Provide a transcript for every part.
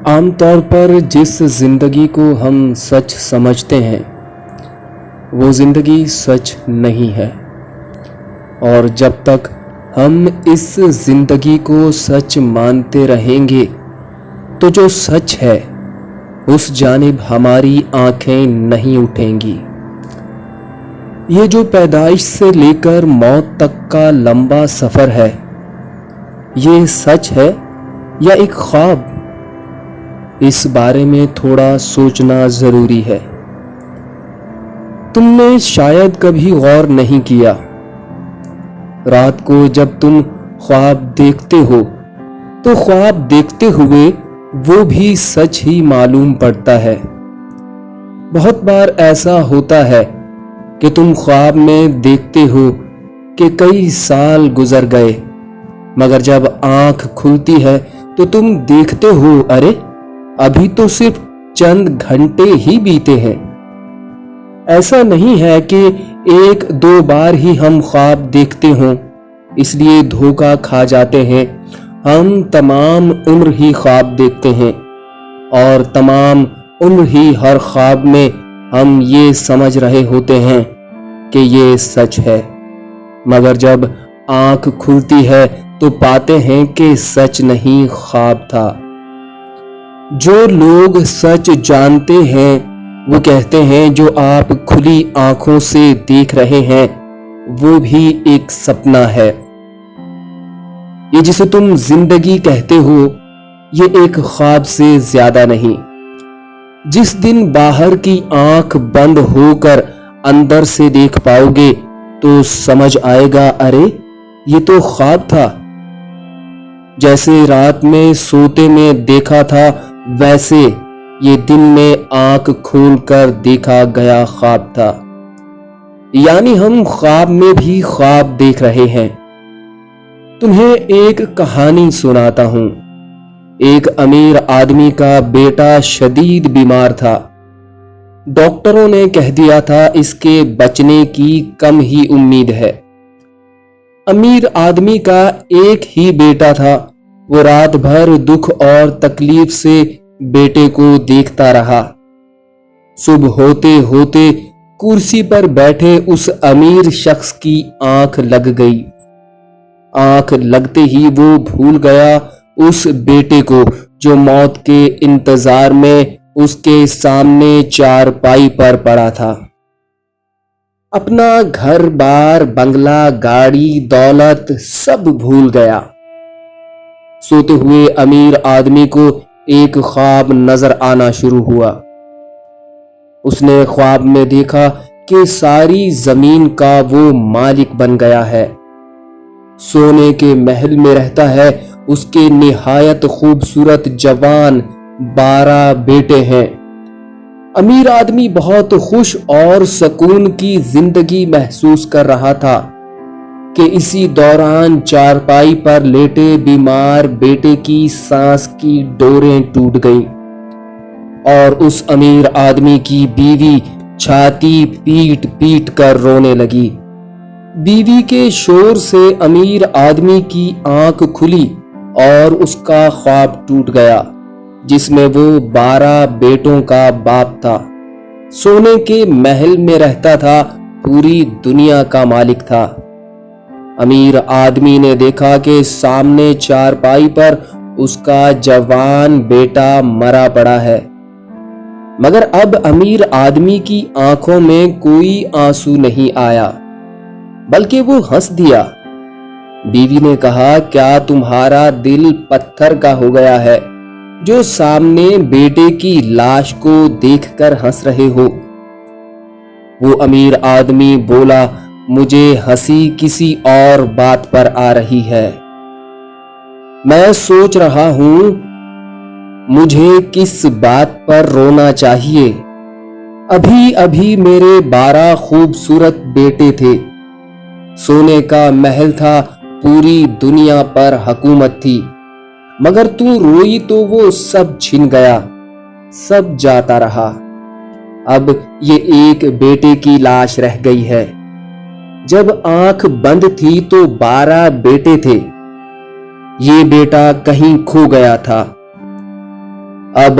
عام طور پر جس زندگی کو ہم سچ سمجھتے ہیں وہ زندگی سچ نہیں ہے، اور جب تک ہم اس زندگی کو سچ مانتے رہیں گے تو جو سچ ہے اس جانب ہماری آنکھیں نہیں اٹھیں گی۔ یہ جو پیدائش سے لے کر موت تک کا لمبا سفر ہے، یہ سچ ہے یا ایک خواب؟ اس بارے میں تھوڑا سوچنا ضروری ہے۔ تم نے شاید کبھی غور نہیں کیا، رات کو جب تم خواب دیکھتے ہو تو خواب دیکھتے ہوئے وہ بھی سچ ہی معلوم پڑتا ہے۔ بہت بار ایسا ہوتا ہے کہ تم خواب میں دیکھتے ہو کہ کئی سال گزر گئے، مگر جب آنکھ کھلتی ہے تو تم دیکھتے ہو ارے ابھی تو صرف چند گھنٹے ہی بیتے ہیں۔ ایسا نہیں ہے کہ ایک دو بار ہی ہم خواب دیکھتے ہوں اس لیے دھوکہ کھا جاتے ہیں۔ ہم تمام عمر ہی خواب دیکھتے ہیں، اور تمام عمر ہی ہر خواب میں ہم یہ سمجھ رہے ہوتے ہیں کہ یہ سچ ہے، مگر جب آنکھ کھلتی ہے تو پاتے ہیں کہ سچ نہیں، خواب تھا۔ جو لوگ سچ جانتے ہیں وہ کہتے ہیں جو آپ کھلی آنکھوں سے دیکھ رہے ہیں وہ بھی ایک سپنا ہے۔ یہ جسے تم زندگی کہتے ہو یہ ایک خواب سے زیادہ نہیں۔ جس دن باہر کی آنکھ بند ہو کر اندر سے دیکھ پاؤ گے تو سمجھ آئے گا ارے یہ تو خواب تھا۔ جیسے رات میں سوتے میں دیکھا تھا ویسے یہ دن میں آنکھ کھول کر دیکھا گیا خواب تھا۔ یعنی ہم خواب میں بھی خواب دیکھ رہے ہیں۔ تمہیں ایک کہانی سناتا ہوں۔ ایک امیر آدمی کا بیٹا شدید بیمار تھا۔ ڈاکٹروں نے کہہ دیا تھا اس کے بچنے کی کم ہی امید ہے۔ امیر آدمی کا ایک ہی بیٹا تھا، وہ رات بھر دکھ اور تکلیف سے بیٹے کو دیکھتا رہا۔ صبح ہوتے ہوتے کرسی پر بیٹھے اس امیر شخص کی آنکھ لگ گئی۔ آنکھ لگتے ہی وہ بھول گیا اس بیٹے کو جو موت کے انتظار میں اس کے سامنے چارپائی پر پڑا تھا۔ اپنا گھر بار، بنگلہ، گاڑی، دولت سب بھول گیا۔ سوتے ہوئے امیر آدمی کو ایک خواب نظر آنا شروع ہوا۔ اس نے خواب میں دیکھا کہ ساری زمین کا وہ مالک بن گیا ہے، سونے کے محل میں رہتا ہے، اس کے نہایت خوبصورت جوان 12 بیٹے ہیں۔ امیر آدمی بہت خوش اور سکون کی زندگی محسوس کر رہا تھا کہ اسی دوران چارپائی پر لیٹے بیمار بیٹے کی سانس کی ڈوریں ٹوٹ گئیں اور اس امیر آدمی کی بیوی چھاتی پیٹ پیٹ کر رونے لگی۔ بیوی کے شور سے امیر آدمی کی آنکھ کھلی اور اس کا خواب ٹوٹ گیا جس میں وہ 12 بیٹوں کا باپ تھا، سونے کے محل میں رہتا تھا، پوری دنیا کا مالک تھا۔ امیر آدمی نے دیکھا کہ سامنے چارپائی پر اس کا جوان بیٹا مرا پڑا ہے، مگر اب امیر آدمی کی آنکھوں میں کوئی آنسو نہیں آیا بلکہ وہ ہنس دیا۔ بیوی نے کہا کیا تمہارا دل پتھر کا ہو گیا ہے جو سامنے بیٹے کی لاش کو دیکھ کر ہنس رہے ہو؟ وہ امیر آدمی بولا مجھے ہنسی کسی اور بات پر آ رہی ہے۔ میں سوچ رہا ہوں مجھے کس بات پر رونا چاہیے۔ ابھی ابھی میرے 12 خوبصورت بیٹے تھے، سونے کا محل تھا، پوری دنیا پر حکومت تھی، مگر تو روئی تو وہ سب چھن گیا، سب جاتا رہا۔ اب یہ ایک بیٹے کی لاش رہ گئی ہے۔ جب آنکھ بند تھی تو 12 بیٹے تھے، یہ بیٹا کہیں کھو گیا تھا۔ اب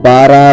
12